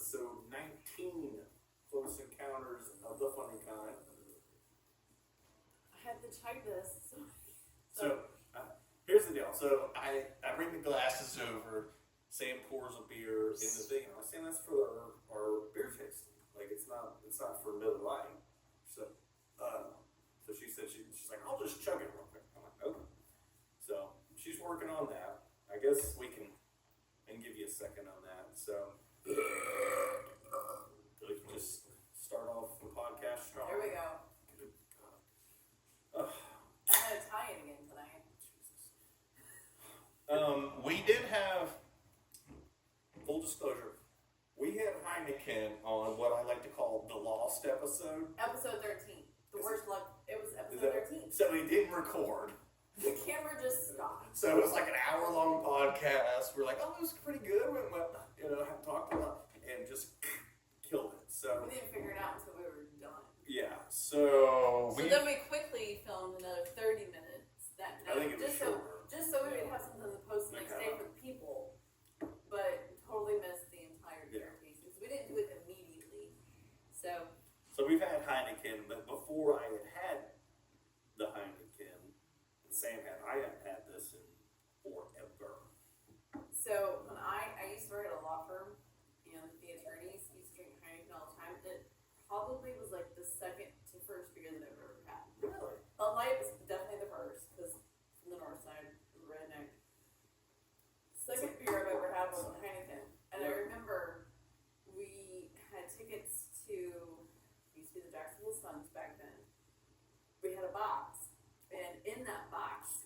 episode 19, Close Encounters of the Funny Kind. I had to type this. So here's the deal. So I bring the glasses over. Sam pours a beer in the thing, and I was saying that's for our beer tasting. Like it's not for Miller Lite. So she said she's like, I'll just chug it real quick. I'm like, okay. So she's working on that. I guess we can give you a second on that. So we can just start off the podcast strong. There we go. Good God. I had Italian again tonight. We did have, full disclosure, we had Heineken on what I like to call the Lost episode. Episode 13. The worst luck. It was episode 13. So we didn't record. The camera just stopped. So it was like an hour-long podcast. We're like, oh, it was pretty good. We went, talked a lot and just killed it. So we didn't figure it out until we were done. Yeah. So then we quickly filmed another 30 minutes that night. I think it was shorter. Just so we would have something to post the next day for the people. But totally missed the entire beer tasting. So we didn't do it immediately. So we've had Heineken, but before I had the Heineken, I haven't had this in forever. So when I used to work at a law firm, and the attorneys used to drink Heineken all the time. It probably was like the second to first beer that I've ever had. Really? Bud Light was definitely the first, because from the north side, redneck. Second beer I've ever had was a Heineken. And I remember we had tickets to, used to be the Jacksonville Suns back then. We had a box. And in that box,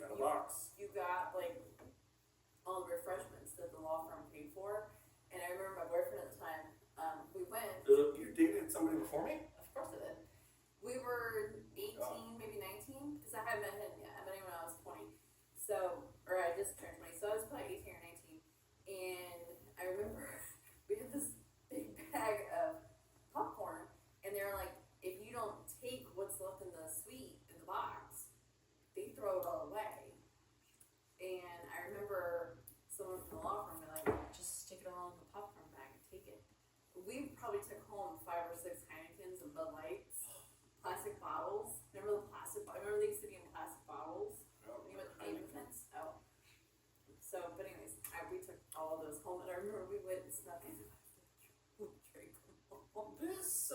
you got like all the refreshments that the law firm paid for. And I remember my boyfriend at the time, we went. You dated somebody before me? Of course I did. We were 18, maybe 19, because I hadn't met him yet. I met him when I was 20. So, or I just turned 20. So I was probably 18 or 19. And I remember we had this big bag of popcorn. And they were like, if you don't take what's left in the sweet in the box, they throw it all away. And I remember someone from the law firm being like, just stick it all in the popcorn bag and take it. We probably took home 5 or 6 Heinekens and Bud Lights, plastic bottles. Remember the plastic? I remember they used to be in plastic bottles. You know what the infants? Oh. So, but anyways, we took all of those home, and I remember we went and snuck in. We drank them all. This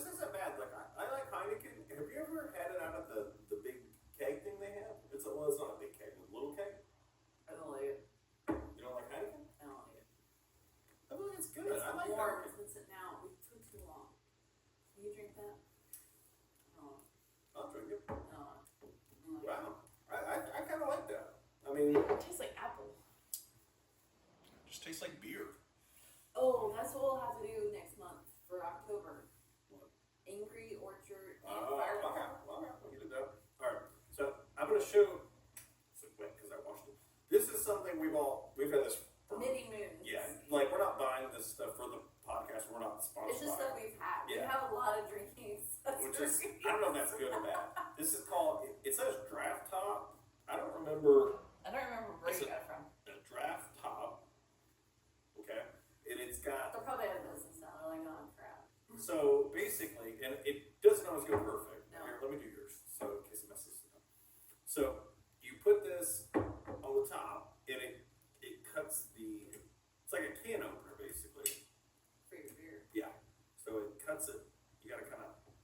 isn't bad. Like I like Heineken. Have you ever had it out of the big keg thing they have? It's not a big keg, it's a little keg. I don't like it. You don't like Heineken? I don't like it. I mean, it's good. It's I like warm. Heineken. It's been sitting out. We took too long. Can you drink that? No. I'll drink it. No. Wow. I kind of like that. I mean, It tastes like apple. it just tastes like beer. Oh, that's what we'll have to do next month for October. What? Angry Orchard and Okay. Fireball. We can do that. All right. So I'm going to show. It's wet because I washed it. This is something we've had this for. Many moons. Yeah. Like we're not buying this stuff for the podcast. We're not sponsored. It's just by stuff it. we've had. Yeah. We have a lot of drinking Which is, I don't know if that's good or bad. This is called, it says draft top. I don't remember I don't remember where you It's got it from. a draft top. Okay. And it's got, They'll probably have business now. They're like, oh, crap. so basically, and it doesn't always go perfect. No. Here, let me do yours. So in case it messes it up. So you put this on the top and it cuts it's like a can opener basically. For your beer. Yeah. So it cuts it. You gotta kind of approach.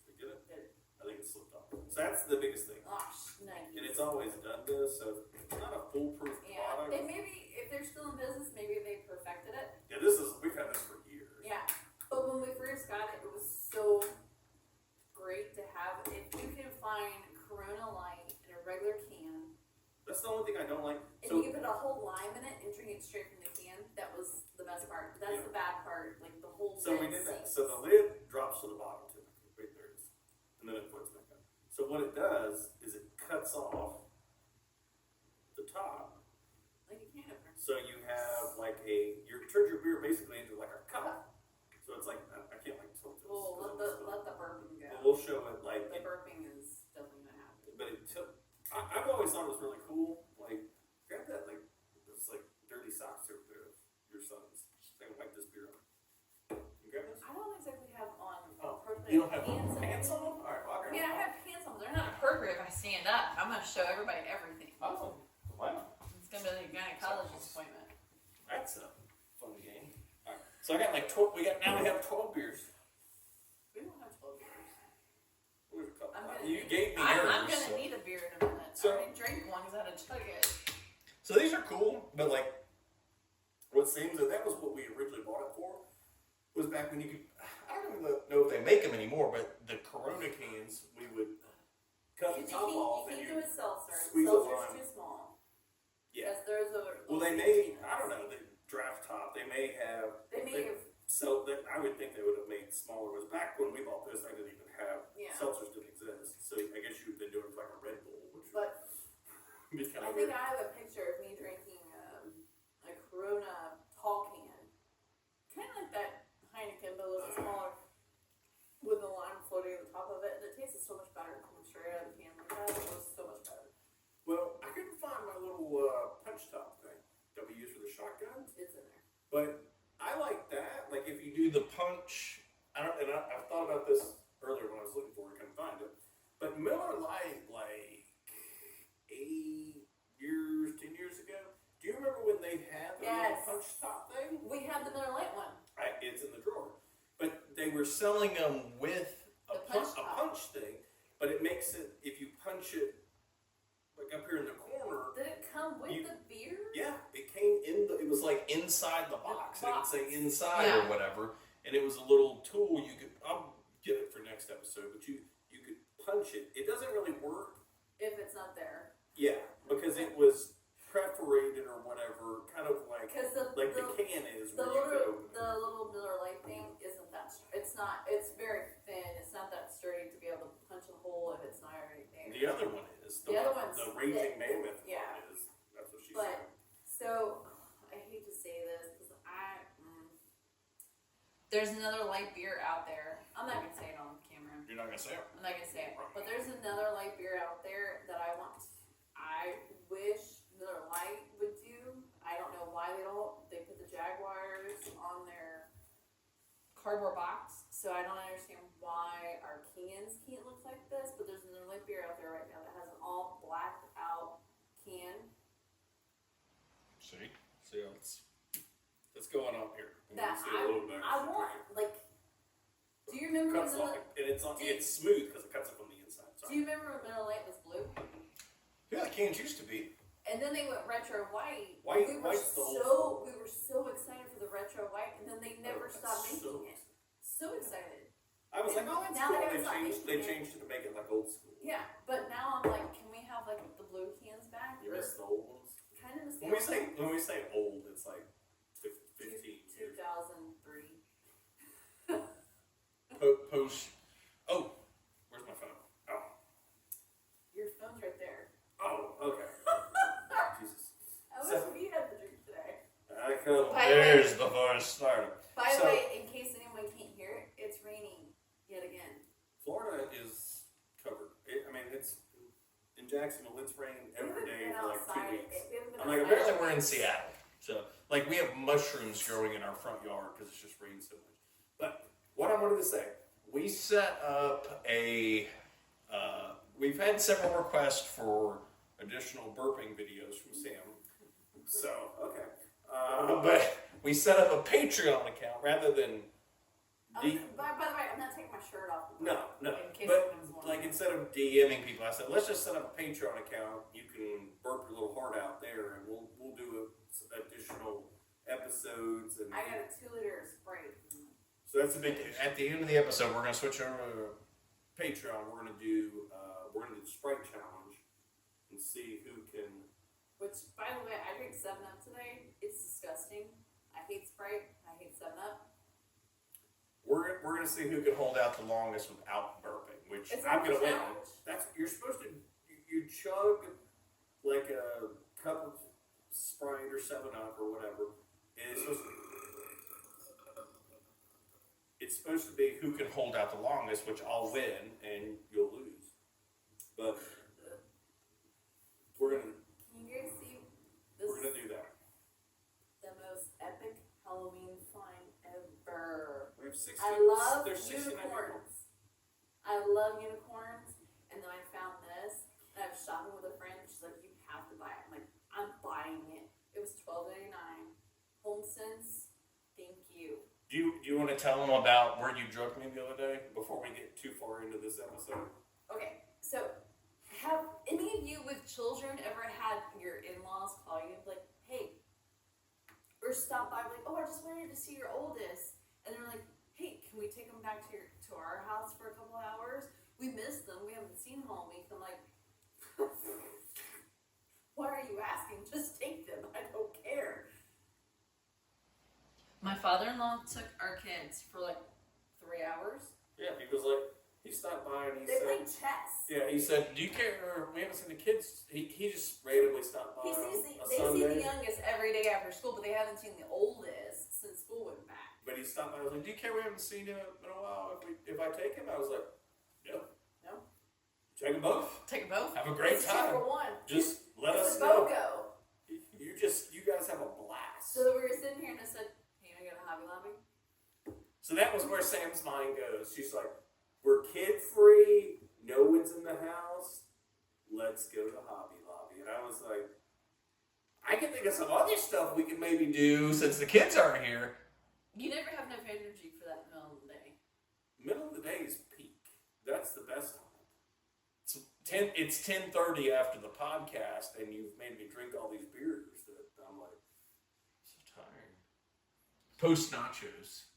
You get it? Get it. I think it slipped off. So that's the biggest thing. Gosh, nice. And it's always done this, so it's not a foolproof Yeah. product. They maybe, if they're still in business, maybe they perfected it. Yeah, we've had this for years. Yeah. But when we first got it, it was so great to have. If you can find Corona Light in a regular can, That's the only thing I don't like. and So you can put a whole lime in it and drink it straight from the can, that was the best part. That's Yeah. the bad part, like the whole we lid did that. seats. So the lid drops to the bottom too. Wait, there it is. And then it puts back up. So what it does is it cuts off the top. Like a can opener. So you have like you turn your beer basically into like a cup. So it's like, I can't like tilt this. Well, let the burping go. We'll show it like, The burping is definitely gonna happen. but I've always thought it was really cool. Like, grab that like inappropriate if I stand up. I'm gonna show everybody everything. Oh, wow. It's gonna be like a gynecologist appointment. That's a fun game. All right. So I got like 12. We have 12 beers. We don't have 12 beers. Where's a couple? You gave me yours. I'm gonna need a beer in a minute. So, I already drank one because I had to chug it. So these are cool, but like, what seems that was what we originally bought it for. Was back when you could. I don't even know if they make them anymore, but the Corona cans we would cut the top off and you can't do a seltzer. Squeeze a Seltzer's lime. too small. Yeah. Because there's a. Well, they may. I don't know. The draft top. They may have. They may have. So I would think they would have made smaller. Was back when we bought this, I didn't even have seltzers didn't exist. So I guess you've been doing it like a Red Bull, which but would be kind I of think weird. I have a picture of me drinking a Corona tall can, kind of like that Heineken, but a little bit smaller, with a lime floating on the top of it, and it tasted so much better coming straight out of the can like that. It was so much better. Well, I couldn't find my little punch top thing that we use for the shotgun. It's in there. But I like that. Like if you do the punch, I've thought about this earlier when I was looking for it, couldn't find it. But Miller Lite, like 10 years ago. Do you remember when they had the little punch top thing? We had the Miller Lite one. It's in the drawer. But they were selling them with a punch thing. But it makes it, if you punch it like up here in the corner. Did it come with the beer? Yeah, it came it was like inside the box. It would say inside or whatever. And it was a little tool I'll get it for next episode, but you could punch it. It doesn't really work. If it's not there. Yeah, because it was perforated or whatever, kind of like the can is. The little Miller Lite thing isn't that. It's not. It's very thin. It's not that sturdy to be able to punch a hole if it's not already there. The other one is. The other one's the Raging Mammoth. Yeah. One is. That's what she said. said. So I hate to say this because there's another light beer out there. I'm not gonna say it on camera. You're not gonna say it. I'm not gonna say it. But there's another light beer out there that I want. I wish Miller Lite would do. I don't know why they don't. They put the Jaguars on their cardboard box, so I don't understand why our cans can't look like this. But there's another light beer out there right now that has an all blacked out can. See what's going on here. That I want. Like, do you remember cuts off, and it's smooth because it cuts it from the inside. Sorry. Do you remember when Miller Lite was blue? Yeah, the cans used to be. And then they went retro white. We were so excited for the retro white, and then they never stopped making it. So excited. I was like, oh, that's now cool. They changed it to make it like old school. Yeah, but now I'm like, can we have like the blue cans back? You miss the old ones. Kind of miss the old ones. When we say old, it's like 15 years. 2003. Post. Oh, where's my phone? Oh. Your phone's right there. Oh, okay. Jesus. I wish we had the drink today. I come bears before it started. By the way, in case anyone can't hear it, it's raining yet again. Florida is covered. It's in Jacksonville. It's raining every day for like 2 weeks. I'm like, apparently we're in Seattle. So, like, we have mushrooms growing in our front yard because it's just rained so much. But what I wanted to say, we set up we've had several requests for additional burping videos from Sam. So, okay. But we set up a Patreon account rather than... By the way, I'm not taking my shirt off. No. But, like, instead of DMing people, I said, let's just set up a Patreon account. You can burp your little heart out there, and we'll do additional episodes. And I got a 2-liter Sprite. So that's a big deal. At the end of the episode, we're going to switch over to Patreon. We're going to do the Sprite challenge and see who can. Which, by the way, I drank 7-Up today. It's disgusting. I hate Sprite. I hate 7-Up. We're going to see who can hold out the longest without burping, which I'm going to win. You're supposed to you chug like a cup of Sprite or 7-Up or whatever, and it's supposed to be who can hold out the longest, which I'll win and you'll lose. But we're gonna. Can you guys see this? We're gonna do that. The most epic Halloween find ever. We have 60. I love there's 69 unicorns. I love unicorns, and then I found this, since. Thank you. Do you want to tell them about where you drugged me the other day before we get too far into this episode? Okay, so have any of you with children ever had your in-laws call you like, hey, or stop by like, oh, I just wanted to see your oldest, and they're like, hey, can we take them back to our house for a couple hours? We missed them. We haven't seen them all week. I'm like, why are you asking? Just take them. I don't care. My father-in-law took our kids for like 3 hours. Yeah, he was like, he stopped by and he They said, played chess. yeah, he said, do you care? We haven't seen the kids. He just randomly stopped by. They see Sunday. the youngest every day after school, but they haven't seen the oldest since school went back. But he stopped by. I was like, do you care? We haven't seen him in a while. If I take him, I was like, no. No. Take them both. Take them both. Have a great It's time. 2 for 1. Just let us It's a know. BOGO. You guys have a blast. So we were sitting here and I said, hey, you want to go to Hobby Lobby? So that was where Sam's mind goes. She's like, we're kid free. No one's in the house. Let's go to Hobby Lobby. And I was like, I can think of some other stuff we can maybe do since the kids aren't here. You never have enough energy for that middle of the day. Middle of the day is peak. That's the best time. It's 10:30 after the podcast, and you've made me drink all these beers that I'm like so tired. Post nachos.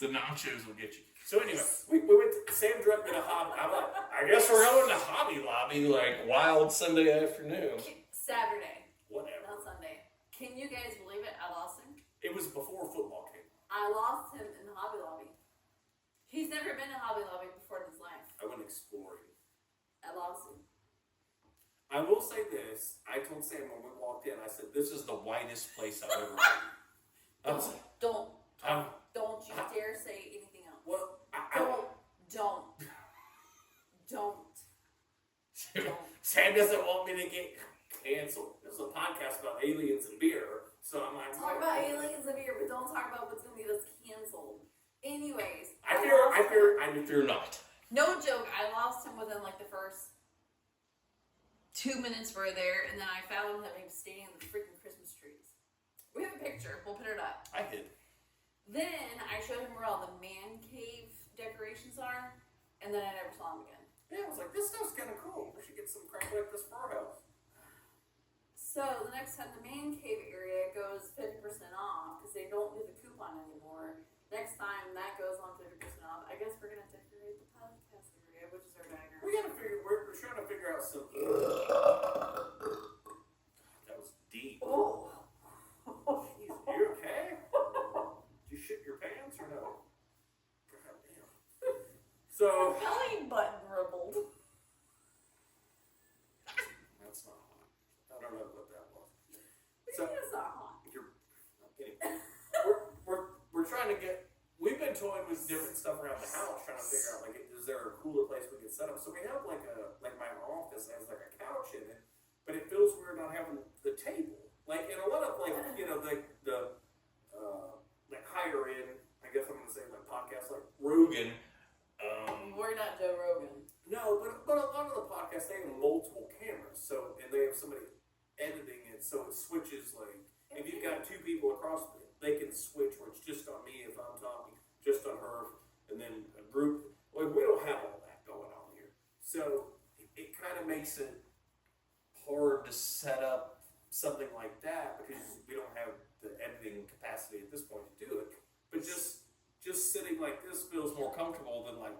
The nachos will get you. So anyway, we went. Sam drugged me to Hobby. I'm like, I guess we're going to Hobby Lobby like wild Sunday afternoon. Saturday. Whatever. Not Sunday. Can you guys believe it? I lost him. It was before football came. I lost him in Hobby Lobby. He's never been to Hobby Lobby before in his life. I went exploring. I lost him. I will say this. I told Sam when we walked in, I said, this is the whitest place I've ever been. Don't you dare say anything else. Well, Don't. Sam doesn't want me to get canceled. This is a podcast about aliens and beer, so I'm like, Talk about aliens and beer, but don't talk about what's going to get us canceled. Anyways. I fear not. No joke, I lost him within like the first 2 minutes we were there, and then I found him standing in the freaking Christmas trees. We have a picture. We'll put it up. I did. Then I showed him where all the man cave decorations are, and then I never saw him again. Yeah, I was like, this stuff's kind of cool. We should get some crap like this for our house. So the next time the man cave area goes 50% off, because they don't do the coupon anymore, next time that goes on 50% off, I guess we're going to decorate the podcast area, which is our diner. We're trying to figure out some. That was deep. Oh. Jeez, you okay? Did you shit your pants or no? God damn. So. Belly button ribbled. That's not hot. I don't know what that was. So, it's not hot. We're trying to get. We've been toying with different stuff around the house, trying to figure out like, is there a cooler place we can set up? So we have like my office has like a couch in it, but it feels weird not having the table. Like in a lot of like the like higher end, I guess I'm gonna say like podcasts like Rogan. We're not Joe Rogan. No, but a lot of the podcasts they have multiple cameras, so and they have somebody editing it, so it switches like if you've got 2 people across, they can switch where it's just on me if I'm talking, just on her, and then a group. Like we don't have all that going on here, so it kind of makes it hard to set up something like that because we don't have the editing capacity at this point to do it. But just sitting like this feels more comfortable than like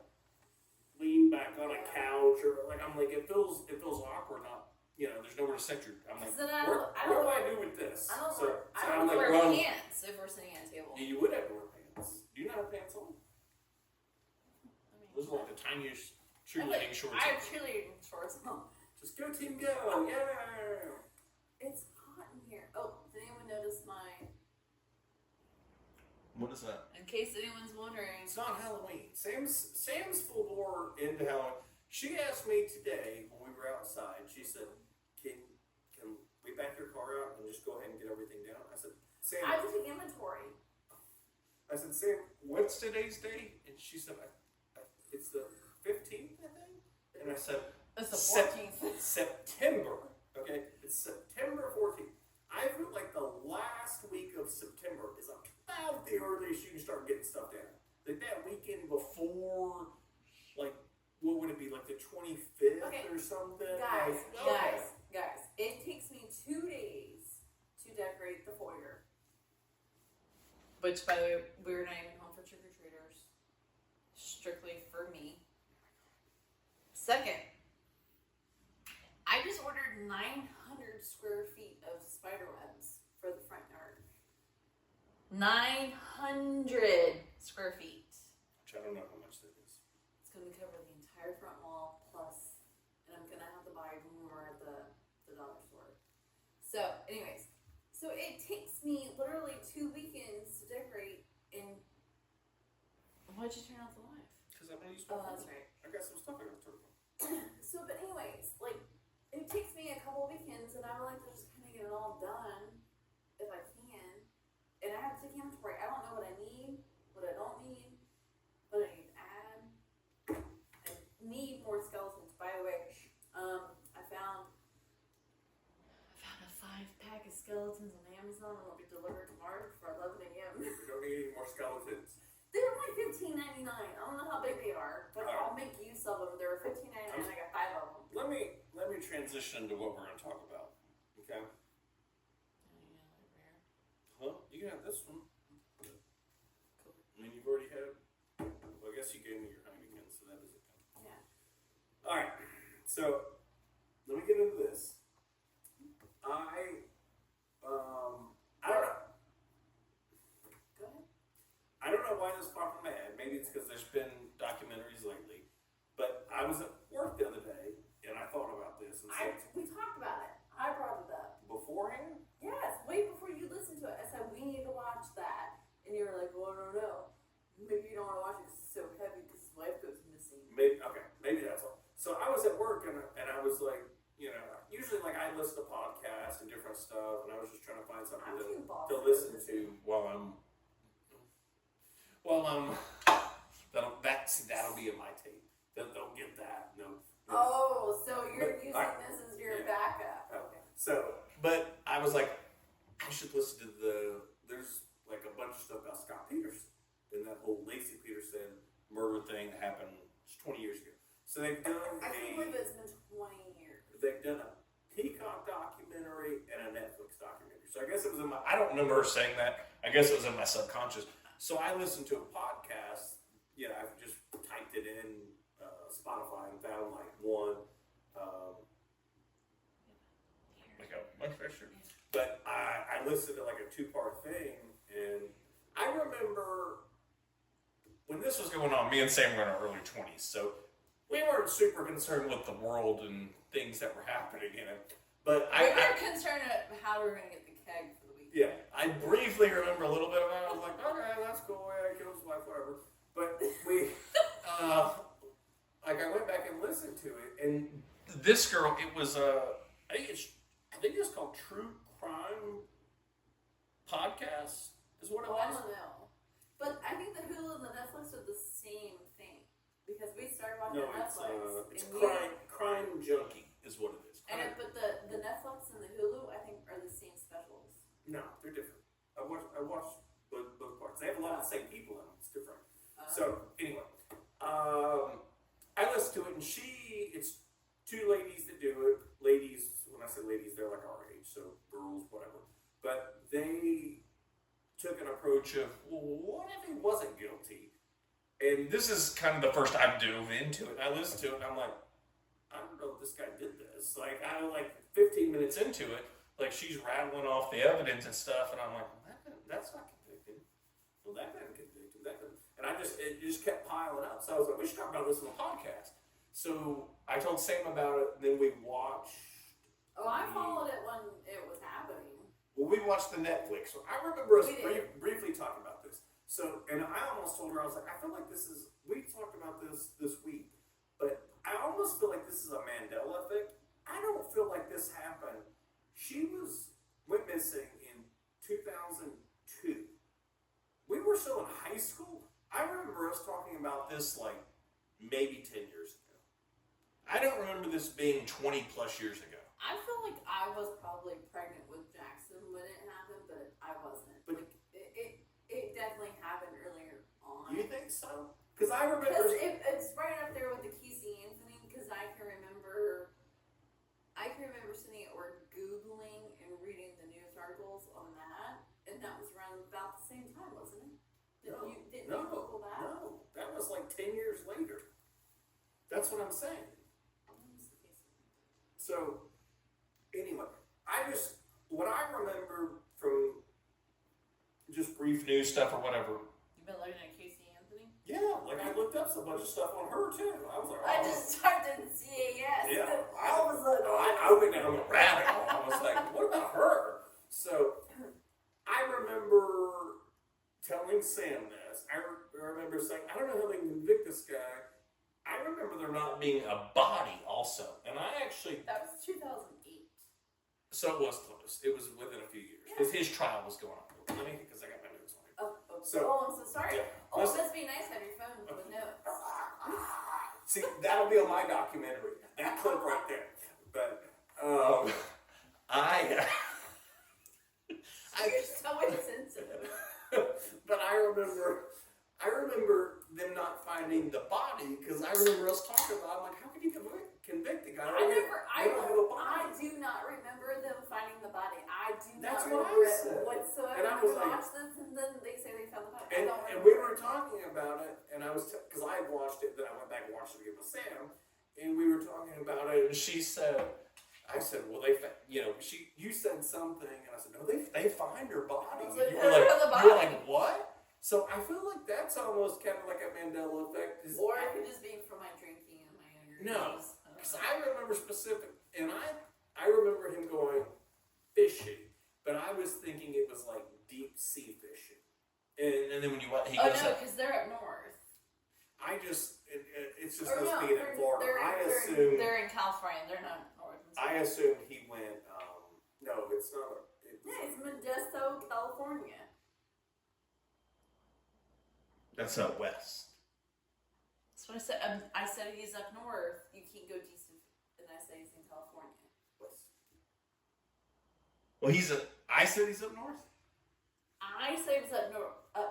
lean back on a couch or like I'm like it feels awkward. Not there's nowhere to set your. I'm like what do I do with this? I don't I'm like wear run. pants if we're sitting at a table. You would have to wear pants. Do you not have pants on? Those are like the tiniest cheerleading shorts. I have cheerleading shorts on. Just go team go, yeah. It's hot in here. Oh, did anyone notice my? What is that? In case anyone's wondering. It's not Halloween. Sam's full bore into Halloween. She asked me today when we were outside. She said, "Can we back your car out and just go ahead and get everything down?" I said, "Sam." I have to take inventory. I said, "Sam, what's today's date?" And she said, "It's the 15th, I think." And I said, "It's the 14th." September. Okay, it's September 14th. I feel like the last week of September. something? Guys, Like, guys. It takes me 2 days to decorate the foyer. Which, by the way, we're not even home for trick-or-treaters. Strictly for me. Second, I just ordered 900 square feet of spider webs for the front yard. 900 square feet. Which I don't know how much that is. It's going to cover the entire front wall plus, and I'm going to have to buy more at the dollar store. So, anyways, so it takes me literally 2 weekends to decorate. And why'd you turn off the light? Because I'm going to use my phone. That's right. I got some stuff I got to turn on. So, but anyways, like, it takes me a couple weekends, and I would like to just kind of get it all done if I can. And I have to take inventory. I don't know what I need, what I don't need, what I need to add. I need more skeletons. By the way, I found a 5-pack of skeletons on Amazon. It'll be delivered tomorrow for 11 a.m. We don't need any more skeletons. They're only $15.99. I don't know how big they are, but I'll make use of them. They were $15.99. I got 5 of them. Let me transition to what we're going to talk about. Okay? Huh? You can have this one. I mean, you've already had. Well, I guess you gave me your Heineken, so that doesn't count. Yeah. All right. So let me get into this. I don't know. Go ahead. I don't know why this popped in my head. Maybe it's because there's been documentaries lately. But I was at work the other day and I thought about this and said, We talked about it. I brought it up. beforehand. Yes, way before you listened to it. I said, we need to watch that. And you were like, well, I don't know. Maybe you don't want to watch it because it's so heavy because his wife goes missing. Maybe that's all. So I was at work and I was like, you know, usually like I listen to podcasts and different stuff, and I was just trying to find something to listen to while that'll be in my tape. They'll get that. No. Oh, so you're using this as your backup. Okay. So, but I was like, I should listen to there's like a bunch of stuff about Scott Peterson and that whole Lacey Peterson murder thing that happened 20 years ago. So they've done I can't believe it's been 20 years. They've done a Peacock documentary and a Netflix documentary. So I guess it was I don't remember her saying that. I guess it was in my subconscious. So I listened to a podcast. You know, I've just typed it in Spotify and found like one. Like a much better. But I listened to like a 2-part thing, and I remember when this was going on, me and Sam were in our early 20s, so we weren't super concerned with the world and things that were happening in it. But we were concerned about how we were going to get the keg for the weekend. Yeah, I briefly remember a little bit about it. I was like, okay, that's cool. Yeah, he killed his wife, whatever. But we, like, I went back and listened to it, and this girl, it was I think it's called True Crime Podcast, is what it was. I don't know. But I think the Hulu and the Netflix are the same thing. Because we started watching Netflix. It's Crime Junkie is what it is. But the Netflix and the Hulu, I think, are the same specials. No, they're different. I watched both parts. They have a lot of the same people in them. It's different. So, anyway. I listened to it, and it's 2 ladies that do it. Ladies, when I say ladies, they're like our age, so girls, whatever. But they took an approach of, well, what if he wasn't guilty? And this is kind of the first time I dove into it. I listened to it, and I'm like, I don't know if this guy did this. Like, I'm like 15 minutes into it, like she's rattling off the evidence and stuff, and I'm like, well, that's not convicted. Well, that didn't convict him. That didn't. And it just kept piling up. So I was like, we should talk about this on the podcast. So I told Sam about it, and then we watched. Oh, I followed it when it was happening. Well, we watched the Netflix. So I remember us briefly talking about this. So, and I almost told her, I was like, I feel like we talked about this week, but I almost feel like this is a Mandela effect. I don't feel like this happened. She went missing in 2002. We were still in high school. I remember us talking about this like maybe 10 years ago. I don't remember this being 20 plus years ago. I feel like I was probably pregnant with Jackson when it happened, but I wasn't. But it definitely happened earlier on. You think so? Because I remember it's right up there with the Casey Anthony. Because I can remember the same time, wasn't it? No, Didn't you Google that? no, that was like 10 years later. That's what I'm saying. So, anyway, what I remember from just brief news stuff or whatever. You've been looking at Casey Anthony? Yeah, like I looked up a bunch of stuff on her too. I was like, oh. I just typed in CAS. Yeah. All of a sudden. I went down a rabbit hole. I was like, what about her? So, I remember telling Sam this. I remember saying, I don't know how they can convict this guy. I remember there not being a body also. And I actually... That was 2008. So it was close. It was within a few years. Because his trial was going on. Let me, because I got my notes on it. I'm So, so sorry. yeah. Oh, it must be nice to have your phone with notes. See, that'll be on my documentary. That clip right there. But, You're so insensitive. but I remember them not finding the body because I remember us talking about. I'm like, how can you convict the guy? I don't have a body. I do not remember them finding the body. I do That's not what I remember said. it whatsoever. And I was we like- watched this, and then they say they found the body. And we were talking about it, and I was because I had watched it, then I went back and watched it again with Sam, and we were talking about it, and she said, I said, well, you said something, and I said, no, they find her body. I was like, You were like, the you were body. like, what? So I feel like that's almost kind of like a Mandela effect. Or it could just be from my drinking and my energy. No, because I remember and I remember him going fishing, but I was thinking it was like deep sea fishing. And then when he goes because they're up north. it's just us being in Florida. They're in California. They're not north. I assumed he went. No, it's not. It's Modesto, California. That's out west. That's what I said. I said he's up north. You can't go east, and I say he's in California. Well, I said he's up north. I said he was up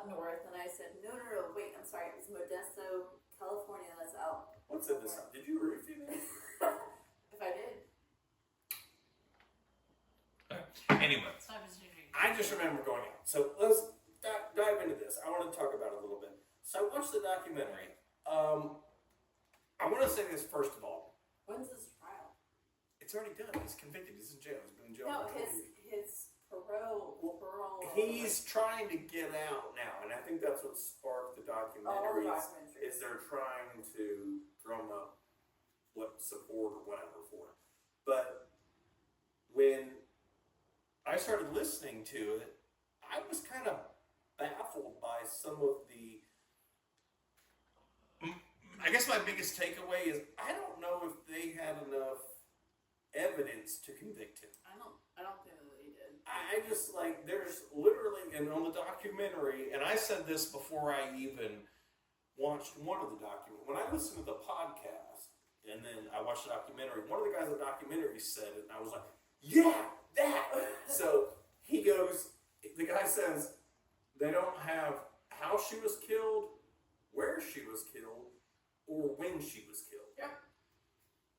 north, and I said no. Wait, I'm sorry. It was Modesto, California. That's out. What's in this? Did you review that? If I did. Anyway, I just remember going out. So let's dive into this. I want to talk about it a little bit. So I watched the documentary. I want to say this first of all. When's his trial? It's already done. He's convicted. He's in jail. He's been in jail. No, for 20 years. his parole. He's trying to get out now, and I think that's what sparked the documentary. Is they're trying to drum up what support or whatever for it. But when I started listening to it, I was kind of baffled by some of the. I guess my biggest takeaway is I don't know if they had enough evidence to convict him. I don't think that they did. I just there's literally, and on the documentary, and I said this before I even watched one of the documentaries. When I listened to the podcast and then I watched the documentary, one of the guys in the documentary said it, and I was like, yeah, that. So the guy says they don't have how she was killed, where she was killed, or when she was killed. Yeah.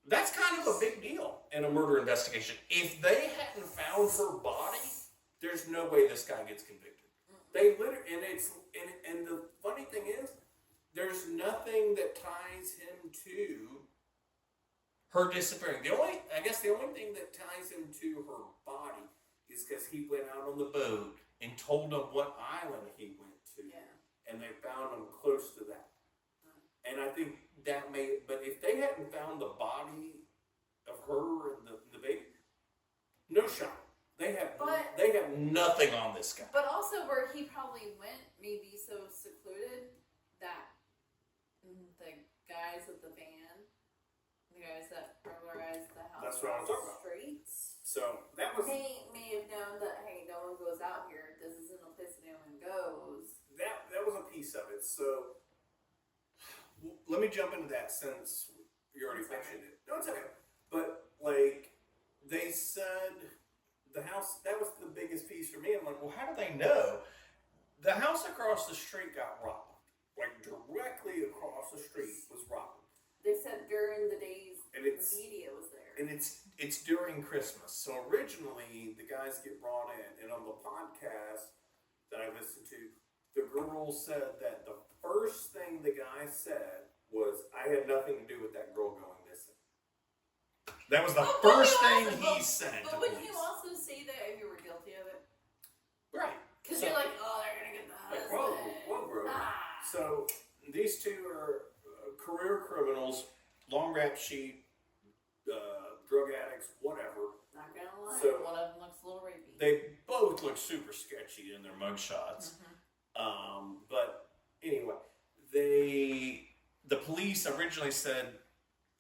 That's kind of a big deal in a murder investigation. If they hadn't found her body, there's no way this guy gets convicted. They literally, and the funny thing is, there's nothing that ties him to her disappearing. The only thing that ties him to her body is because he went out on the boat and told them what island he went to, and they found him close to that. And I think that but if they hadn't found the body of her and the baby, no shot. They have nothing on this guy. But also where he probably went, maybe so secluded that the guys with the van, the guys that burglarized the house, That's what I was talking about. Streets. So that was They may have known that no one goes out here. This isn't a place that anyone goes. that was a piece of it. So let me jump into that since you already mentioned it. No, it's okay. But they said the house, that was the biggest piece for me. I'm like, well, how do they know? The house across the street got robbed. Directly across the street was robbed. They said during the days And the it's- media was there. And it's during Christmas. So originally the guys get brought in, and on the podcast that I listened to, the girl said that the first thing the guy said was, "I had nothing to do with that girl going missing." That was the first thing he said to But wouldn't police. you also say that if you were guilty of it? Right. Because So- you're like, oh, they're gonna get the Like, husband. whoa, bro. Ah. So these two are career criminals, long rap sheet, drug addicts, whatever. Not gonna lie, So- one of them looks a little rapey. They both look super sketchy in their mugshots. But anyway, the police originally said,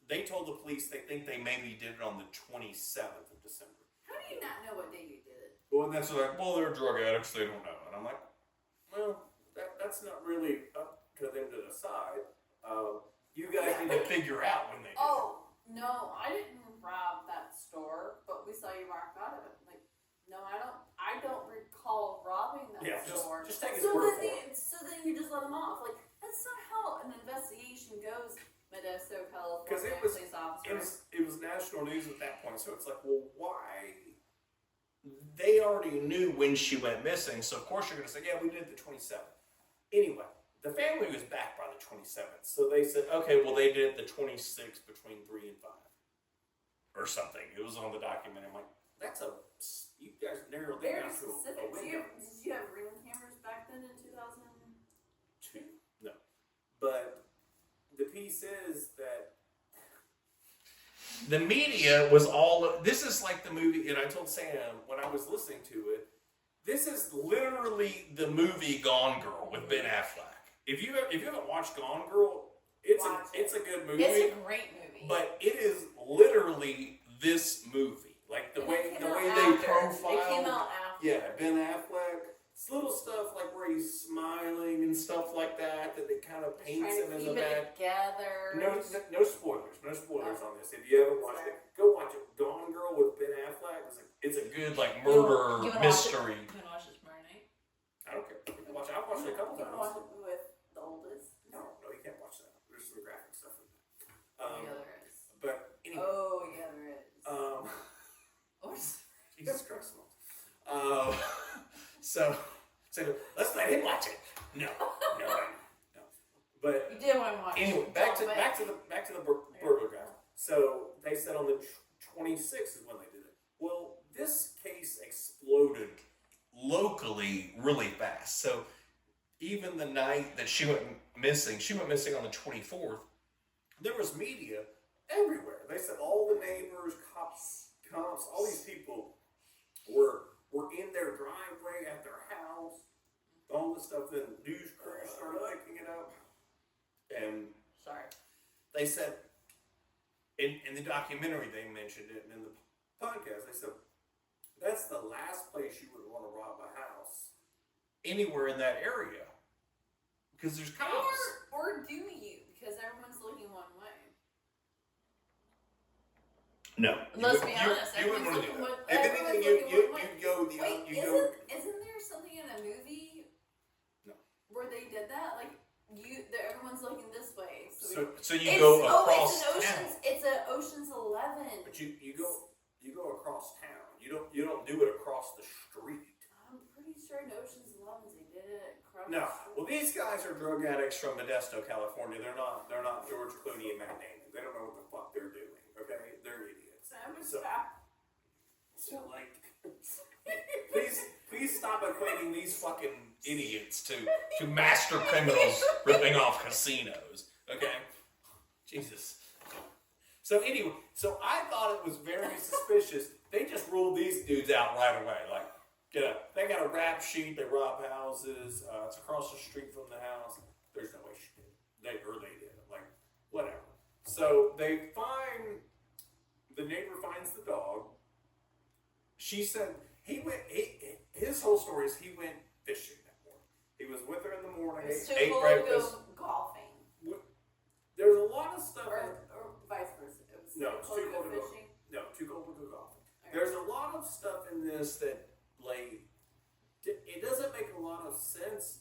they told the police they think they maybe did it on the 27th of December. How do you not know what day you did it? Well, and that's like, well, they're drug addicts, they don't know. And I'm like, well, that's not really up to them to decide. You guys need to figure out when they did it. Oh, no, I didn't rob that store, but we saw you walk out of it. Like, no, I don't recall robbing that Yeah, store. just take his so word then so then you just let him off. Like, that's not how an investigation goes, Modesto, California 'Cause it was- police officer. It was national news at that point, so it's like, well, why? They already knew when she went missing, so of course you're going to say, yeah, we did it the 27th. Anyway, the family was back by the 27th, so they said, okay, well, they did it the 26th between 3 and 5. Or something. It was on the documentary. I'm like, you guys narrowed that Very down to specific. a window. Did you have ring cameras back then in 2002? No. But the piece is that the media was all. This is like the movie, and I told Sam when I was listening to it, this is literally the movie Gone Girl with Ben Affleck. If you haven't watched Gone Girl, it's a good movie. It's a great movie. But it is literally this movie, like the way they profile. It came out after. Yeah, Ben Affleck. It's little stuff like where he's smiling and stuff like that it kind of paints him in the back. Together. No spoilers. No spoilers on this. If you haven't watched it, go watch it. Gone Girl with Ben Affleck. It's a good like murder mystery. You can watch it tomorrow night. I don't care. You can watch it. I've watched it a couple You can times. watch it with the oldest. No, you can't watch that. There's some graphic stuff in there. Yeah, there is. But anyway. Oh, yeah, there is. Jesus Christ. So let's let him watch it. No. But You did want to watch anyway, it. back to the burglar guy. So they said on the 26th is when they did it. Well, this case exploded locally really fast. So even the night that she went missing on the 24th. There was media everywhere. They said all the neighbors, cops, all these people were in their driveway at their house. All this stuff. Then news crews started picking it up, and they said in the documentary they mentioned it, and in the podcast they said that's the last place you would want to rob a house anywhere in that area because there's cops. Or do you? Because everyone's looking one way. No. Let's be honest. You wouldn't want to do everyone's that. looking If everyone's anything, looking one way. you'd go the Wait, you go. isn't there something in a movie? No. Where they did that? Like everyone's looking this way. So you go across it's town. It's an Ocean's 11. But you go across town. You don't do it across the street. I'm pretty sure in Ocean's 11 they did it across No. the street. Well, these guys are drug addicts from Modesto, California. They're not George Clooney and Matt Damon. They don't know what the fuck they're doing. Okay, they're idiots. So like, please stop equating these fucking idiots to master criminals ripping off casinos. Okay, Jesus. So anyway, I thought it was very suspicious. They just ruled these dudes out right away. Like, they got a rap sheet. They rob houses. It's across the street from the house. There's no way she did it. They did it. Like, whatever. So they find. The neighbor finds the dog. She said his whole story is he went fishing that morning. He was with her in the morning, ate breakfast. Go golfing. There's a lot of stuff. Or vice versa. It was Too cold to go fishing. No, too cold to go golfing. Okay. There's a lot of stuff in this that, like, it doesn't make a lot of sense,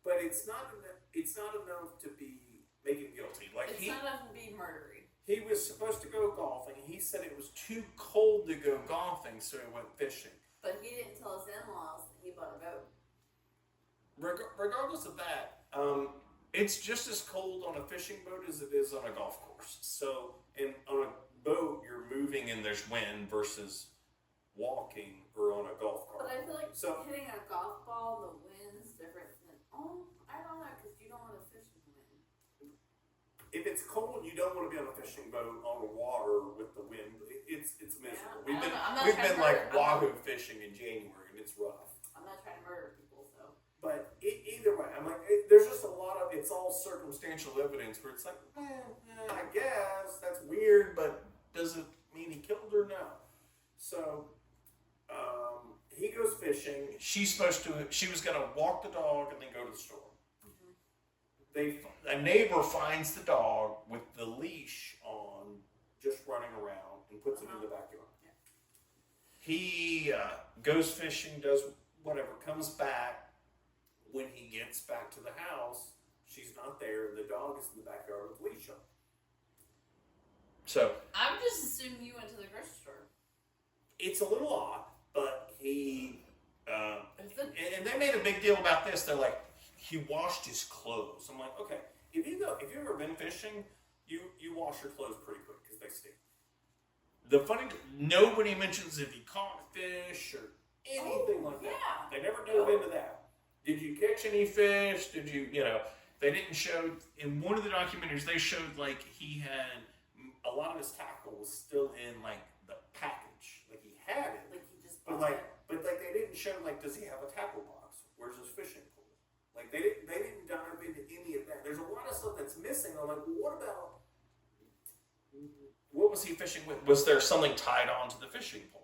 but it's not enough to be making guilty. Like It's not enough to be murdery. He was supposed to go golfing. He said it was too cold to go golfing, so he went fishing. But he didn't tell his in-laws that he bought a boat. regardless of that, it's just as cold on a fishing boat as it is on a golf course. So, and on a boat, you're moving and there's wind versus walking or on a golf cart. But I feel like So- hitting a golf ball, the wind's different than, I don't know, because you don't want to fish in the wind. If it's cold, you don't want to be on a fishing boat on the water with the wind. It's miserable. Yeah, I don't know. I'm not We've trying been to like murder- I'm wahoo fishing in January and it's rough. I'm not trying to murder people, so. But either way, I'm like, there's just a lot of, it's all circumstantial evidence where it's like, I guess that's weird, but does it mean he killed her? No. So, he goes fishing. She was going to walk the dog and then go to the store. A neighbor finds the dog with the leash on, just running around, and puts it in the backyard. Yeah. He goes fishing, does whatever, comes back. When he gets back to the house, she's not there, and the dog is in the backyard with the leash on. So I'm just assuming you went to the grocery store. it's a little odd, but he and they made a big deal about this. They're like, he washed his clothes. I'm like, okay, if you've ever been fishing, you wash your clothes pretty quick because they stink. Nobody mentions if he caught fish or anything like that. Yeah. They never dove into that. Did you catch any fish? Did you, they didn't show, in one of the documentaries, they showed like he had, a lot of his tackle was still in like the package. Like he had it. Like he just But bought like, it. they didn't show like, does he have a tackle box? Where's his fishing pole? Like they didn't dive into any of that. There's a lot of stuff that's missing. I'm like, well, what was he fishing with? Was there something tied onto the fishing pole?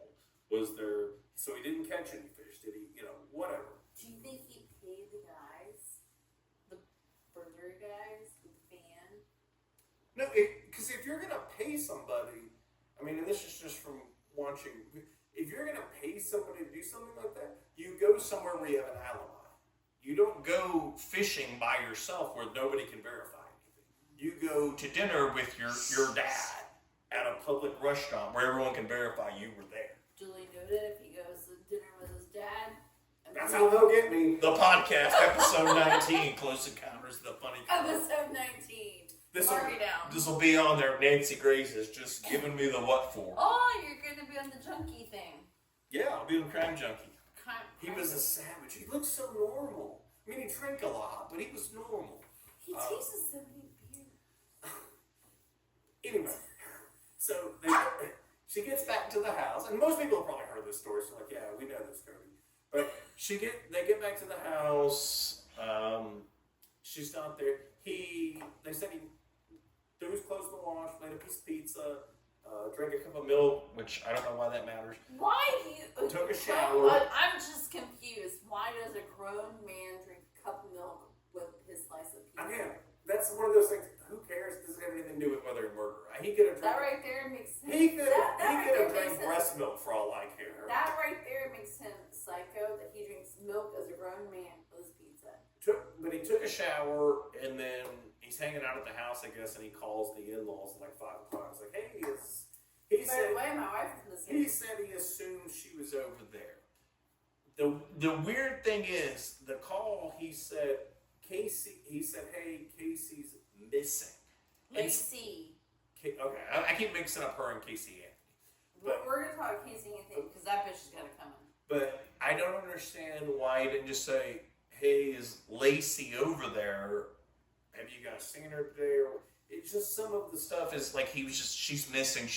So he didn't catch any fish? Did he, whatever? Do you think he paid the guys, the burger guys, with the van? No, because if you're gonna pay somebody, and this is just from watching. If you're gonna pay somebody to do something like that, you go somewhere where you have an alibi. You don't go fishing by yourself where nobody can verify anything. You go to dinner with your dad at a public restaurant where everyone can verify you were there. Duly noted, if he goes to dinner with his dad. That's how they'll get me. The podcast, episode 19, Close Encounters of the Funny Kind. Episode 19. Mark it down. This will be on there. Nancy Grace is just giving me the what for. Oh, you're going to be on the junkie thing. Yeah, I'll be on Crime Junkie. He was a a. savage. He looked so normal. He drank a lot, but he was normal. He tastes so many beers. Anyway, so she gets back to the house, and most people have probably heard this story, so like, yeah, we know this, Cody. But they get back to the house. She's not there. They said he threw his clothes in the wash, made a piece of pizza, drank a cup of milk, which I don't know why that matters. Why do you... Took a shower. I'm just confused. Why does a grown man drink a cup of milk with his slice of pizza? Again, that's one of those things. Who cares? It doesn't have anything to do with whether he murdered. He could have That drank. right there makes sense. He could That right there have makes drank sense. breast milk for all I care. That right there makes him psycho, that he drinks milk as a grown man with his pizza. But he took a shower, and then he's hanging out at the house, I guess, and he calls the in-laws at like 5 o'clock. He's like, hey, he By said the way, my wife is in he said he assumed she was over there. The weird thing is, the call, he said, hey, Casey's missing. Lacey. Okay, I keep mixing up her and Casey Anthony. But We're going to talk Casey Anthony, because that bitch is going to come in. But I don't understand why he didn't just say, hey, is Lacey over there? Have you guys seen her today? Or it's just some of the stuff is like she's missing.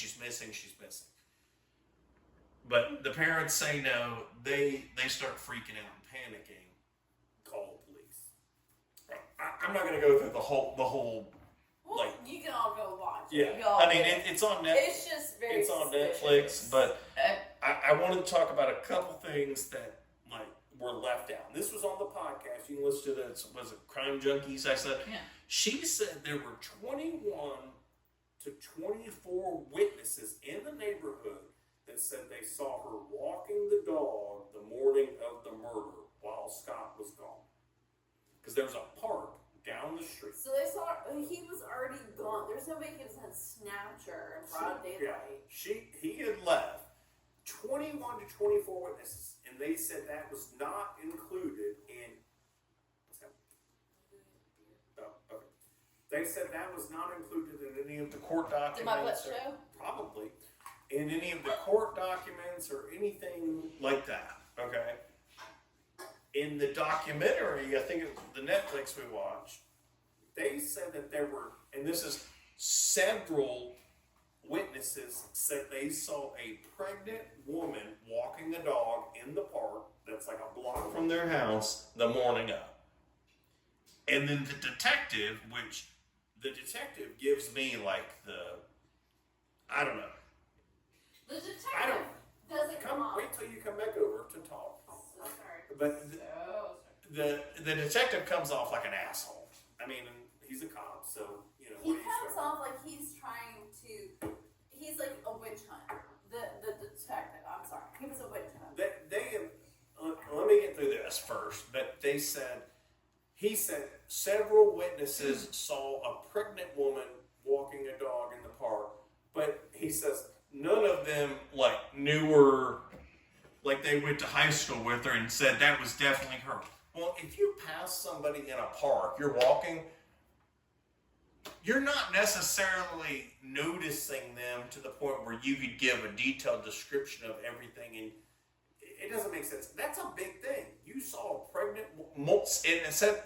But the parents say no. They start freaking out and panicking. Call the police. I'm not going to go through the whole. Well, you can all go watch it. Yeah, You all it's on Netflix. It's just very It's on suspicious. Netflix, but I wanted to talk about a couple things that were left out. This was on the podcast. You can listen to this. Was it Crime Junkies? I said. Yeah. She said there were 21 to 24 witnesses in the neighborhood that said they saw her walking the dog the morning of the murder while Scott was gone. Because there was a park down the street. So they saw he was already gone. There's no way he was gonna snatch her in broad daylight. He had left. 21 to 24 witnesses, and they said that was not included in They said that was not included in any of the court documents. Did my butt show? Probably. In any of the court documents or anything like that. Okay? In the documentary, I think it was the Netflix we watched, they said that there were, and this is several witnesses said they saw a pregnant woman walking a dog in the park that's like a block from their house the morning of. And then the detective gives me like I don't know. The detective doesn't come on. Wait till you come back over to talk. So sorry. But the detective comes off like an asshole. I mean, he's a cop, so you know. He comes off like he's trying to. He's like a witch hunter. The detective. I'm sorry. He was a witch hunter. Let me get through this first. But he said several witnesses saw a pregnant woman walking a dog in the park, but he says none of them like knew her, like they went to high school with her and said that was definitely her. Well, if you pass somebody in a park, you're walking, you're not necessarily noticing them to the point where you could give a detailed description of everything, and it doesn't make sense. That's a big thing. You saw a pregnant woman, and it said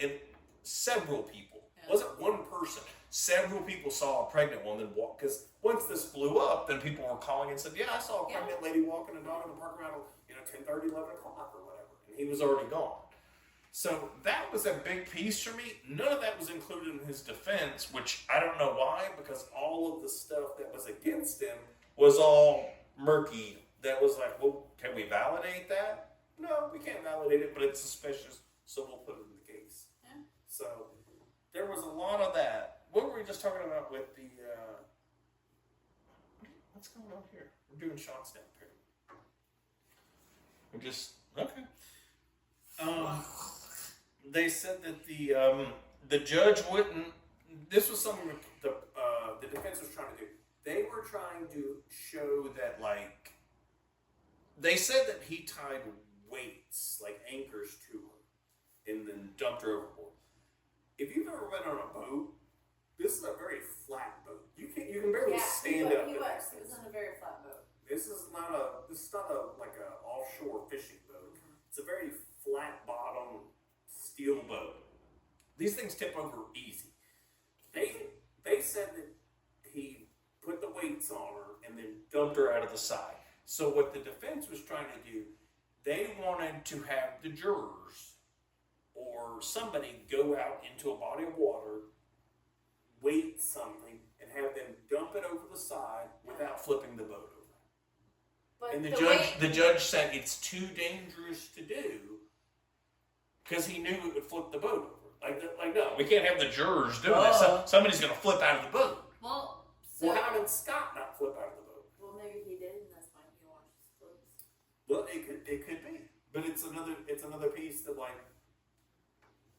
several people. It wasn't one person. Several people saw a pregnant woman walk, because once this blew up, then people were calling and said, yeah, I saw a pregnant lady walking a dog in the park around 10:30, 11 o'clock or whatever, and he was already gone. So that was a big piece for me. None of that was included in his defense, which I don't know why, because all of the stuff that was against him was all murky. That was like, well, can we validate that? No, we can't validate it, but it's suspicious, so we'll put it in the case. Yeah. So there was a lot of that. What were we just talking about with the, what's going on here? We're doing shots down here. We're just, okay. They said that the judge wouldn't, this was something that the defense was trying to do. They were trying to show that, like, they said that he tied weights, like anchors to her, and then dumped her overboard. If you've ever been on a boat, this is a very flat boat. You can barely stand up. He was on a very flat boat. This is not like a offshore fishing boat. It's a very flat bottom steel boat. These things tip over easy. They said that he put the weights on her and then dumped her out of the side. So what the defense was trying to do, they wanted to have the jurors or somebody go out into a body of water, weight something, and have them dump it over the side without flipping the boat over. But And the judge said it's too dangerous to do because he knew it would flip the boat over. Like no, we can't have the jurors doing that. Somebody's going to flip out of the boat. Well, How did Scott not flip out of the boat? Well, maybe he did, and that's why he washed his clothes. Well, it could be, but it's another piece that, like,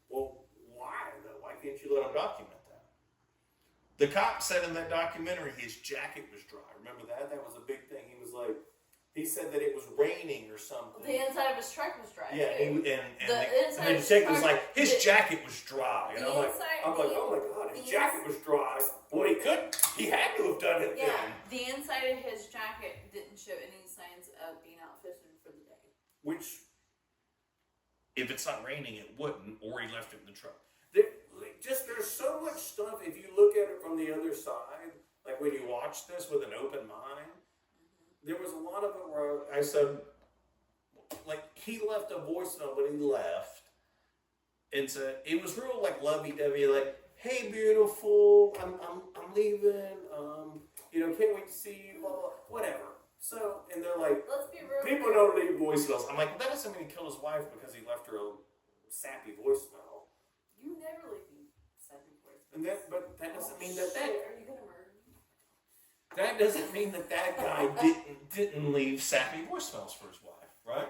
well, why though? Why can't you let him document that? The cop said in that documentary his jacket was dry. Remember that? That was a big thing. He said that it was raining or something. The inside of his truck was dry. Yeah, too. and the the detective was like, his jacket was dry. And I'm like, oh my God, his jacket was dry. Well, he had to have done it Yeah, then. the inside of his jacket didn't show any signs of being out fishing for the day. Which, if it's not raining, it wouldn't, or he left it in the truck. There's so much stuff, if you look at it from the other side, like when you watch this with an open mind, there was a lot of it where I said, like, he left a voice note when he left, and said, it was real, like, lovey-dovey, like, hey, beautiful, I'm leaving, can't wait to see you, blah, blah, whatever. So, and they're like, let's be real. People don't leave voice notes. I'm like, well, that doesn't mean he killed his wife because he left her a sappy voicemail. You never leave me sappy voicemail. But that doesn't mean that Are you gonna murder me? That doesn't mean that guy didn't leave sappy voicemails for his wife, right?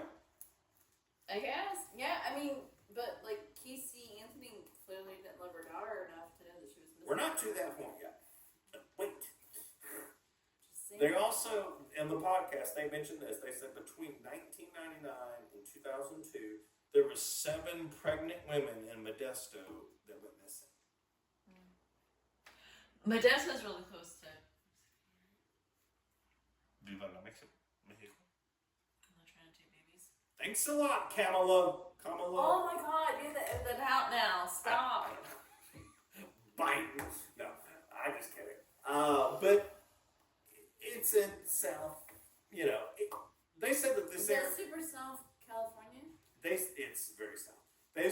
I guess. Yeah, I mean, but like Casey Anthony clearly didn't love her daughter enough to know that she was missing. We're not to that point yet. Wait. Just saying. They also, in the podcast, they mentioned this. They said between 1999 and 2002, there were 7 pregnant women in Modesto that went missing. My dad was really close to. Viva la Mexico. I'm not trying to do babies. Thanks a lot, Kamala. Oh my God! Get that out now. Stop. Biden. No, I'm just kidding. But it's in South. They said that this Is area. that super South California? It's very South. They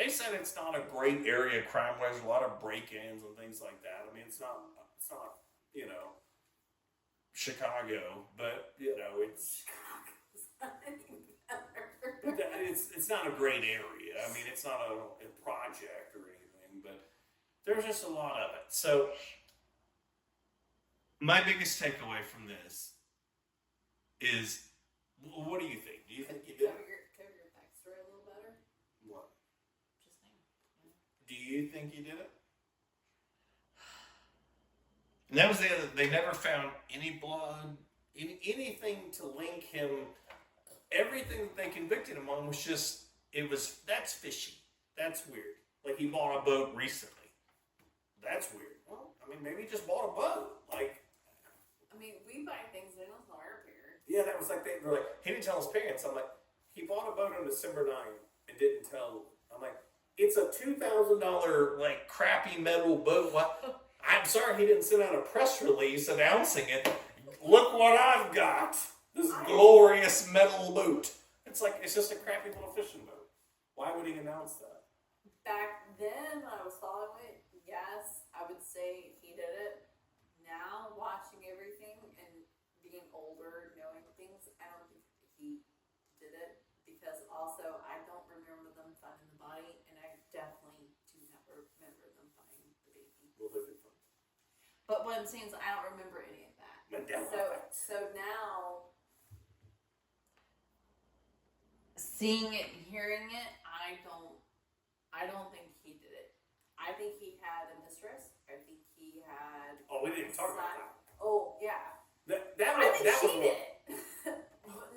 said it's not a great area crime-wise. There's a lot of break-ins and things like that. I mean, it's not Chicago, but it's it's not a great area. I mean, it's not a project or anything, but there's just a lot of it. So My biggest takeaway from this is, what do you think? Do you think you did Cover it? your backstory a little better. What? Just saying. Do you think you did it? And that was the other. They never found any blood, Anything to link him. Everything that they convicted him on was just, that's fishy. That's weird. like he bought a boat recently. That's weird. Well, I mean, maybe he just bought a boat. Like, I mean, we buy things they don't tell our parents. yeah, that was like, they were like, he didn't tell his parents. I'm like, he bought a boat on December 9th and didn't tell. I'm like, it's a $2,000, like, crappy metal boat. What? I'm sorry he didn't send out a press release announcing it. Look what I've got. This glorious metal boat. It's like, it's just a crappy little fishing boat. Why would he announce that? Back then, when I was following it, yes, I would say he did it. Now, watching everything and being older, knowing things, I don't think he did it. Because also, I don't remember them finding the body, and I definitely do not remember them finding the baby. Well, they'll be fun. But what I'm saying is, I don't remember any of that. So now, seeing it and hearing it, I don't think he did it. I think he had a mistress. I think he had. Oh, we didn't even talk about that. Oh yeah. That was she what, did.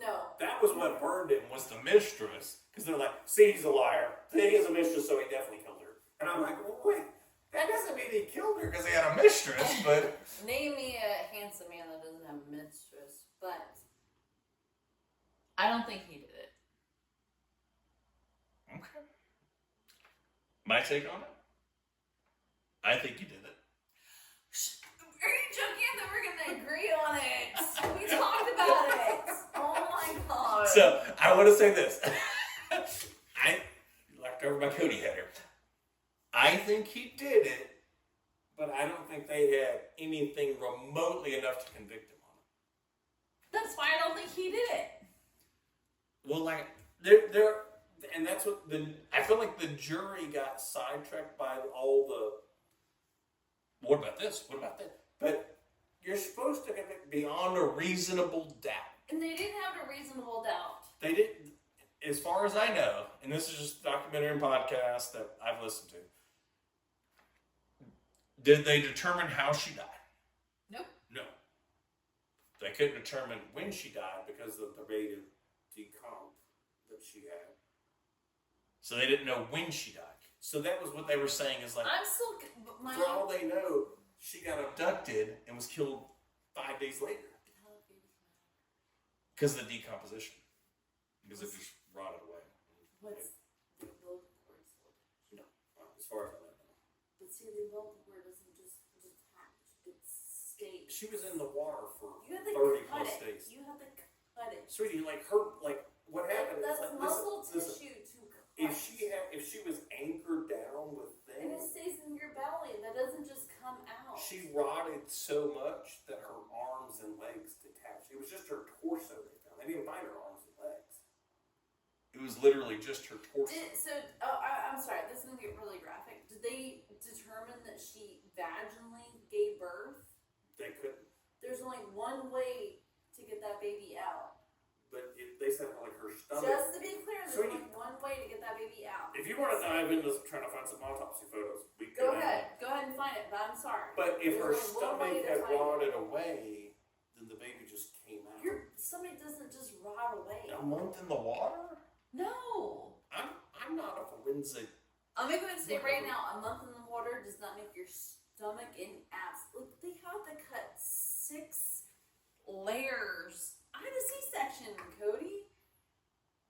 No. That was what burned him, was the mistress. Because they're like, see, he's a liar. See, he's a mistress, so he definitely killed her. And I'm like, well, wait, that doesn't mean he killed her because he had a mistress, but... Name me a handsome man that doesn't have a mistress, but I don't think he did it. Okay. My take on it? I think you did it. Are you joking that we're gonna agree on it? We talked about it. Oh my god. So, I want to say this. I knocked over my Cody header. I think he did it, but I don't think they had anything remotely enough to convict him on it. That's why I don't think he did it. Well, like, and that's what I feel like the jury got sidetracked by all the, what about this? What about that? But you're supposed to convict beyond a reasonable doubt. And they didn't have a reasonable doubt. They didn't, as far as I know, and this is just a documentary and podcast that I've listened to. Did they determine how she died? Nope. No. They couldn't determine when she died because of the rate of decomp that she had. So they didn't know when she died. So that was what they were saying is like, I'm still. My for all they know, she got abducted and was killed 5 days later. Because of the decomposition. Because it just rotted away. What's the umbilical cord still attached? No, as far as I know. But see, the umbilical cord doesn't just detach; it stays. She was in the water for You had to 30 cut plus it. days. You had to cut it. Sweetie, like her, like what happened That's is like muscle listen, tissue to cut. if she was anchored down with And it things, stays in your belly. That doesn't just come out. she rotted so much that her arms and legs detached. It was just her torso they found. They didn't find her arms and legs. It was literally just her torso. I'm sorry. This is gonna get really graphic. Did they determine that she vaginally gave birth? They couldn't. There's only one way to get that baby out. But they said like her stomach. Just to be clear, there's Sweetie, only one way to get that baby out. if you want to dive into trying to find some autopsy photos, we Go can. ahead and find it. But I'm sorry. But if her There's only one way stomach to had find it. rotted away, then the baby just came out. Your stomach doesn't just rot away. A month in the water? No. I'm not a forensic. I'm going to say right now, a month in the water water does not make your stomach and abs. Look, they have to cut 6 layers. I had a C-section, Cody.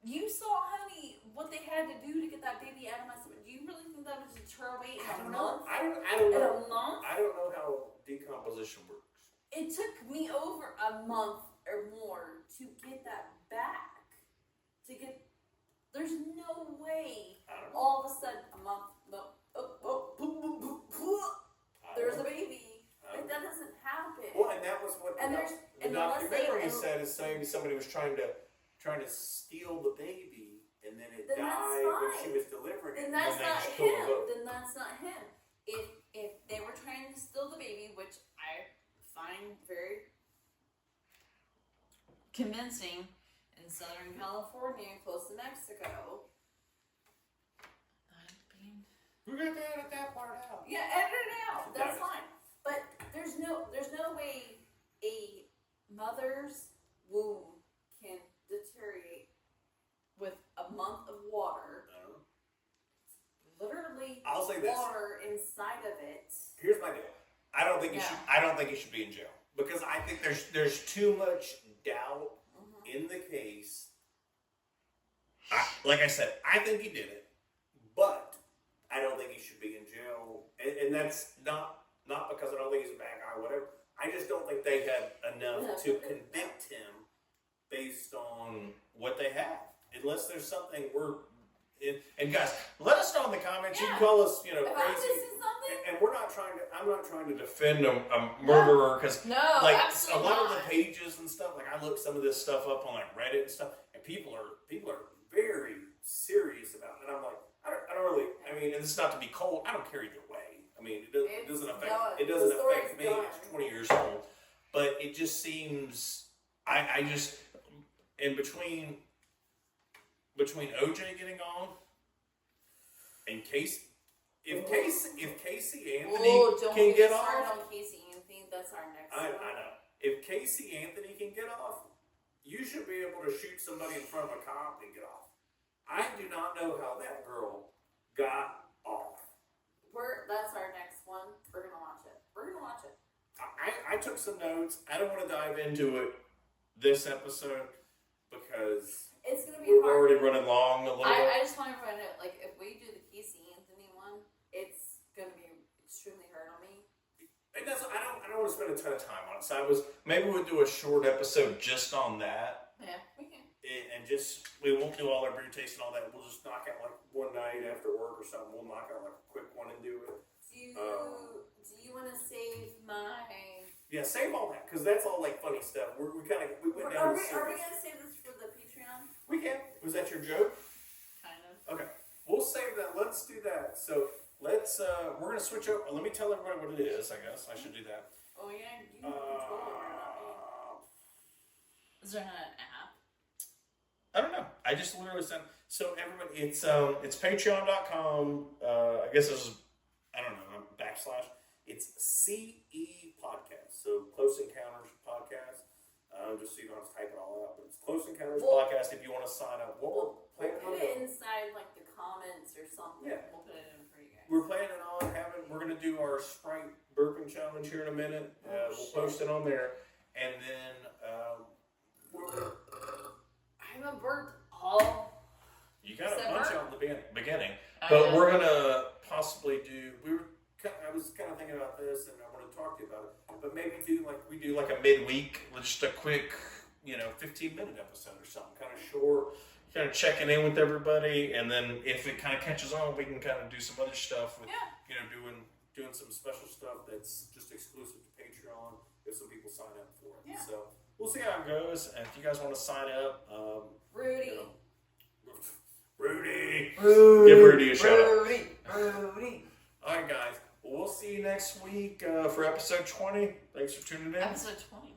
You saw what they had to do to get that baby out of my stomach. Do you really think that would deter weight in a month? I don't In know. a month? I don't know how decomposition works. It took me over a month or more to get that back. There's no way all of a sudden a month, there's a baby. Like, that doesn't happen. Well, and that was what the documentary said, is saying somebody was trying to steal the baby, and then it died when she was delivering it. Then that's and not they just killed him. them both. Then that's not him. If they were trying to steal the baby, which I find very convincing, in Southern California, close to Mexico. We're gonna edit that part out. Yeah, edit it out. That's fine. But there's no way a mother's womb can deteriorate with a month of water. Literally, I'll say this. water inside of it. Here's my deal. I don't think he should be in jail, because I think there's too much doubt in the case. Like I said, I think he did it, but I don't think he should be in jail, and that's not because I don't think he's a bad guy or whatever. I just don't think they had enough to convict him based on what they have, unless there's something and guys, let us know in the comments. You can call us, If crazy. I'm missing something, And I'm not trying to defend a murderer, because no, like absolutely a lot of not. the pages and stuff, like I look some of this stuff up on like Reddit and stuff, and people are very serious about it. And I'm like, I don't really. I mean, and it's not to be cold. I don't care either way. I mean, it doesn't affect me. It's 20 years old, but it just seems I just in between OJ getting on and Casey. If Casey Anthony can get off, on Casey Anthony. That's our next I one. know. If Casey Anthony can get off, you should be able to shoot somebody in front of a cop and get off. I do not know how that girl got off. That's our next one. We're gonna watch it. I took some notes. I don't want to dive into it this episode because It's gonna be we're hard. already running long a little bit. I just want everyone to know, like, if we do the Casey Anthony one, it's gonna be extremely hard on me. It doesn't. I don't want to spend a ton of time on it. So maybe we'll do a short episode just on that. Yeah, we can. And we won't do all our brew taste and all that. We'll just knock out like one night after work or something. We'll knock out like a quick one and do it. Do you want to save my? Yeah, save all that, because that's all like funny stuff. We went down. Are we gonna save this for the Patreon? We can. Was that your joke? Kind of. Okay, we'll save that. Let's do that. So let's. We're gonna switch over. Let me tell everybody what it is. I guess I should do that. Oh yeah, you can control it, not me. Is there not an app? I don't know. I just literally sent. So everybody, it's Patreon.com. I guess this is, I don't know, /. It's CE Podcast. So Close Encounters Podcast. Just so you don't have to type it all out, but it's Close Encounters Podcast. If you want to sign up, We'll put it inside like the comments or something. Yeah. We'll put it in for you guys. We're planning on we're going to do our Sprite burping challenge here in a minute. We'll post it on there. And then, I haven't burped all. you got a bunch out in the beginning. I But know. we're going to possibly do, I was kind of thinking about this, and I want to talk to you about it. But maybe we do like a midweek, just a quick, 15-minute episode or something, kind of short, kind of checking in with everybody, and then if it kind of catches on, we can kind of do some other stuff with, doing some special stuff that's just exclusive to Patreon if some people sign up for it. Yeah. So we'll see how it goes, and if you guys want to sign up, Rudy. Rudy. Give Rudy a shout out. Rudy. All right, guys. Well, we'll see you next week for episode 20. Thanks for tuning in. Episode 20.